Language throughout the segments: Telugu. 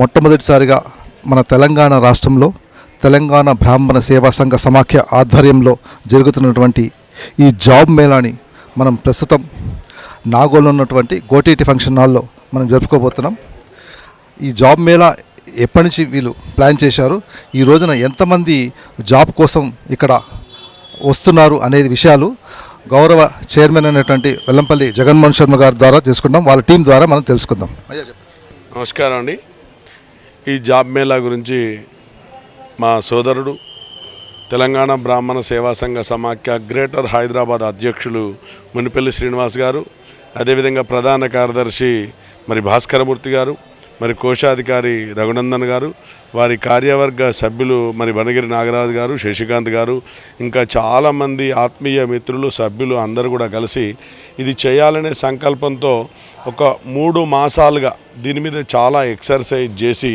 మొట్టమొదటిసారిగా మన తెలంగాణ రాష్ట్రంలో తెలంగాణ బ్రాహ్మణ సేవా సంఘ సమాఖ్య ఆధ్వర్యంలో జరుగుతున్నటువంటి ఈ జాబ్ మేళాని మనం ప్రస్తుతం నాగోల్లో ఉన్నటువంటి గోటీటీ ఫంక్షన్ హాల్లో మనం జరుపుకోబోతున్నాం. ఈ జాబ్ మేళా ఎప్పటి నుంచి వీళ్ళు ప్లాన్ చేశారు, ఈ రోజున ఎంతమంది జాబ్ కోసం ఇక్కడ వస్తున్నారు అనేది విషయాలు గౌరవ చైర్మన్ అయినటువంటి వెల్లంపల్లి జగన్మోహన్ శర్మ గారి ద్వారా చేసుకుందాం, వాళ్ళ టీం ద్వారా మనం తెలుసుకుందాం. నమస్కారం అండి. ఈ జాబ్ మేళా గురించి మా సోదరుడు తెలంగాణ బ్రాహ్మణ సేవా సంఘ సమాఖ్య గ్రేటర్ హైదరాబాద్ అధ్యక్షులు మునిపల్లి శ్రీనివాస్ గారు, అదేవిధంగా ప్రధాన కార్యదర్శి భాస్కరమూర్తి గారు, కోశాధికారి రఘునందన్ గారు, వారి కార్యవర్గ సభ్యులు బనగిరి నాగరాజు గారు, శశికాంత్ గారు, ఇంకా చాలామంది ఆత్మీయ మిత్రులు సభ్యులు అందరూ కూడా కలిసి ఇది చేయాలనే సంకల్పంతో ఒక 3 మాసాలుగా దీని మీద చాలా ఎక్సర్సైజ్ చేసి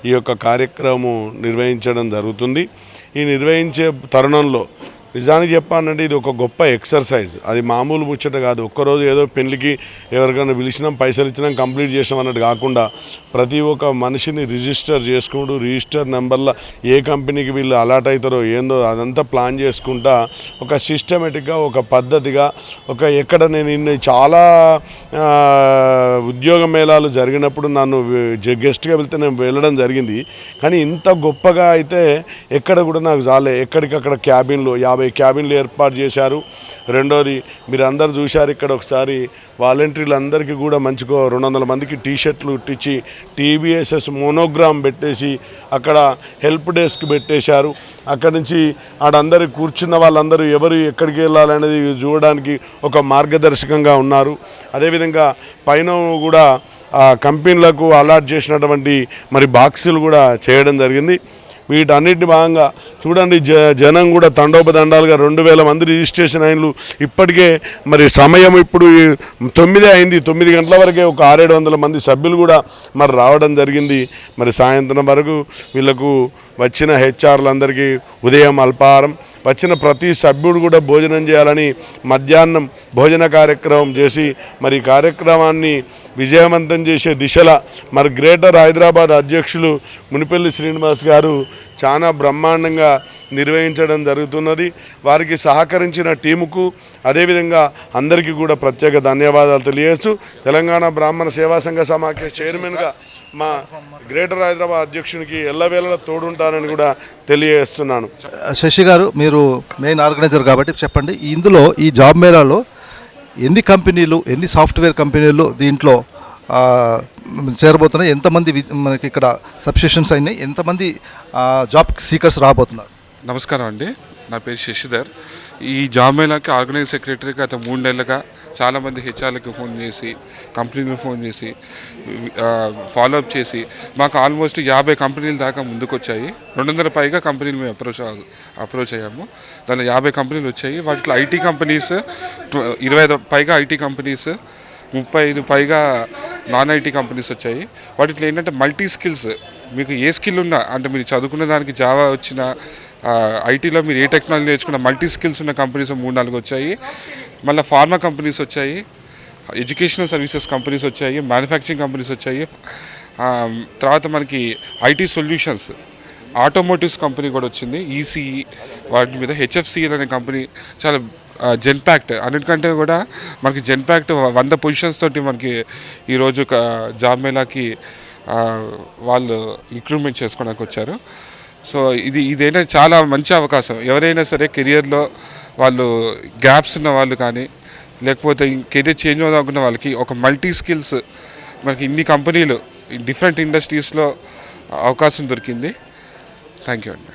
ఈ యొక్క కార్యక్రమం నిర్వహించడం జరుగుతుంది. ఈ నిర్వహించే తరుణంలో నిజానికి చెప్పానంటే ఇది ఒక గొప్ప ఎక్సర్సైజ్. అది మామూలు ముచ్చట కాదు. ఒక్కరోజు ఏదో పెళ్లికి ఎవరికైనా పిలిచినాం, పైసలు ఇచ్చినాం, కంప్లీట్ చేసాం అన్నట్టు కాకుండా ప్రతి ఒక్క మనిషిని రిజిస్టర్ చేసుకుంటూ రిజిస్టర్ నెంబర్లో ఏ కంపెనీకి వీళ్ళు అలాట్ అవుతారో ఏందో అదంతా ప్లాన్ చేసుకుంటా ఒక సిస్టమేటిక్గా ఒక పద్ధతిగా ఎక్కడ నేను చాలా ఉద్యోగ మేళాలు జరిగినప్పుడు నన్ను గెస్ట్గా వెళ్తే నేను వెళ్ళడం జరిగింది, కానీ ఇంత గొప్పగా అయితే ఎక్కడ కూడా నాకు చాలే. ఎక్కడికక్కడ క్యాబిన్లు 50 క్యాబిన్లు ఏర్పాటు చేశారు. రెండోది మీరు అందరు చూశారు, ఇక్కడ ఒకసారి వాలంటీర్లు అందరికీ కూడా మంచిగా 200 మందికి టీషర్ట్లు ఇచ్చి TBSS మోనోగ్రామ్ పెట్టేసి అక్కడ హెల్ప్ డెస్క్ పెట్టేశారు. అక్కడి నుంచి ఆడందరూ కూర్చున్న వాళ్ళందరూ ఎవరు ఎక్కడికి వెళ్ళాలనేది చూడడానికి ఒక మార్గదర్శకంగా ఉన్నారు. అదేవిధంగా పైన కూడా కంపెనీలకు అలాట్ చేసినటువంటి బాక్సులు కూడా చేయడం జరిగింది. వీటన్నిటి భాగంగా చూడండి, జనం కూడా తండోపదండాలుగా 2000 మంది రిజిస్ట్రేషన్ అయినలు. ఇప్పటికే సమయం ఇప్పుడు 9 అయింది. 9 గంటల వరకే ఒక 600-700 మంది సభ్యులు కూడా రావడం జరిగింది. సాయంత్రం వరకు వీళ్ళకు వచ్చిన హెచ్ఆర్లందరికీ ఉదయం అల్పాహారం, వచ్చిన ప్రతి సభ్యుడు కూడా భోజనం చేయాలని మధ్యాహ్నం భోజన కార్యక్రమం చేసి ఈ కార్యక్రమాన్ని విజయవంతం చేసే దిశలో గ్రేటర్ హైదరాబాద్ అధ్యక్షులు మునిపల్లి శ్రీనివాస్ గారు చాలా బ్రహ్మాండంగా నిర్వహించడం జరుగుతున్నది. వారికి సహకరించిన టీముకు అదేవిధంగా అందరికీ కూడా ప్రత్యేక ధన్యవాదాలు తెలియజేస్తూ తెలంగాణ బ్రాహ్మణ సేవా సంఘ సమాఖ్య చైర్మన్గా మా గ్రేటర్ హైదరాబాద్ అధ్యక్షునికి ఎల్లవేళలా తోడుంటానని కూడా తెలియజేస్తున్నాను. శశి గారు, మీరు మెయిన్ ఆర్గనైజర్ కాబట్టి చెప్పండి, ఇందులో ఈ జాబ్ మేళాలో ఎన్ని కంపెనీలు, ఎన్ని సాఫ్ట్వేర్ కంపెనీలు దీంట్లో చేరబోతున్నాయి, ఎంతమంది మనకి ఇక్కడ సబ్స్టిట్యూషన్స్ అయినాయి, ఎంతమంది జాబ్ సీకర్స్ రాబోతున్నారు? నమస్కారం అండి, నా పేరు శశిధర్. ఈ జాబ్ మేళాకి ఆర్గనైజ్ సెక్రటరీగా గత 3 నెలలుగా చాలామంది హెచ్ఆర్లకు ఫోన్ చేసి, కంపెనీలకు ఫోన్ చేసి, ఫాలోఅప్ చేసి మాకు ఆల్మోస్ట్ 50 కంపెనీల దాకా ముందుకు వచ్చాయి. 200 పైగా కంపెనీలు మేము అప్రోచ్ అయ్యాము. దానిలో 50 కంపెనీలు వచ్చాయి. వాటిలో ఐటీ కంపెనీస్ 25 పైగా ఐటీ కంపెనీస్, 35 పైగా నాన్ ఐటీ కంపెనీస్ వచ్చాయి. వాటిలో ఏంటంటే మల్టీ స్కిల్స్, మీకు ఏ స్కిల్ ఉన్నా, అంటే మీరు చదువుకున్న దానికి జావా వచ్చిన, ఐటీలో మీరు ఏ టెక్నాలజీ నేర్చుకున్న మల్టీ స్కిల్స్ ఉన్న కంపెనీస్ 3-4 వచ్చాయి. మళ్ళీ ఫార్మా కంపెనీస్ వచ్చాయి, ఎడ్యుకేషనల్ సర్వీసెస్ కంపెనీస్ వచ్చాయి, మ్యానుఫ్యాక్చరింగ్ కంపెనీస్ వచ్చాయి. తర్వాత మనకి ఐటీ సొల్యూషన్స్, ఆటోమోటివ్స్ కంపెనీ కూడా వచ్చింది. ఈసీఈ వాటి మీద HFCL అనే కంపెనీ చాలా జెన్పాక్ట్, అన్నిటికంటే కూడా మనకి జెన్పాక్ట్ 100 పొజిషన్స్ తోటి మనకి ఈరోజు జాబ్ మేళాకి వాళ్ళు రిక్రూట్మెంట్ చేసుకోవడానికి వచ్చారు. సో ఇదైనా చాలా మంచి అవకాశం. ఎవరైనా సరే కెరియర్లో వాళ్ళు గ్యాప్స్ ఉన్న వాళ్ళు కానీ, లేకపోతే కెరియర్ చేంజ్ అవుదామనుకున్న వాళ్ళకి ఒక మల్టీ స్కిల్స్ మనకి ఇన్ని కంపెనీలు డిఫరెంట్ ఇండస్ట్రీస్లో అవకాశం దొరికింది. థ్యాంక్ యూ అండి.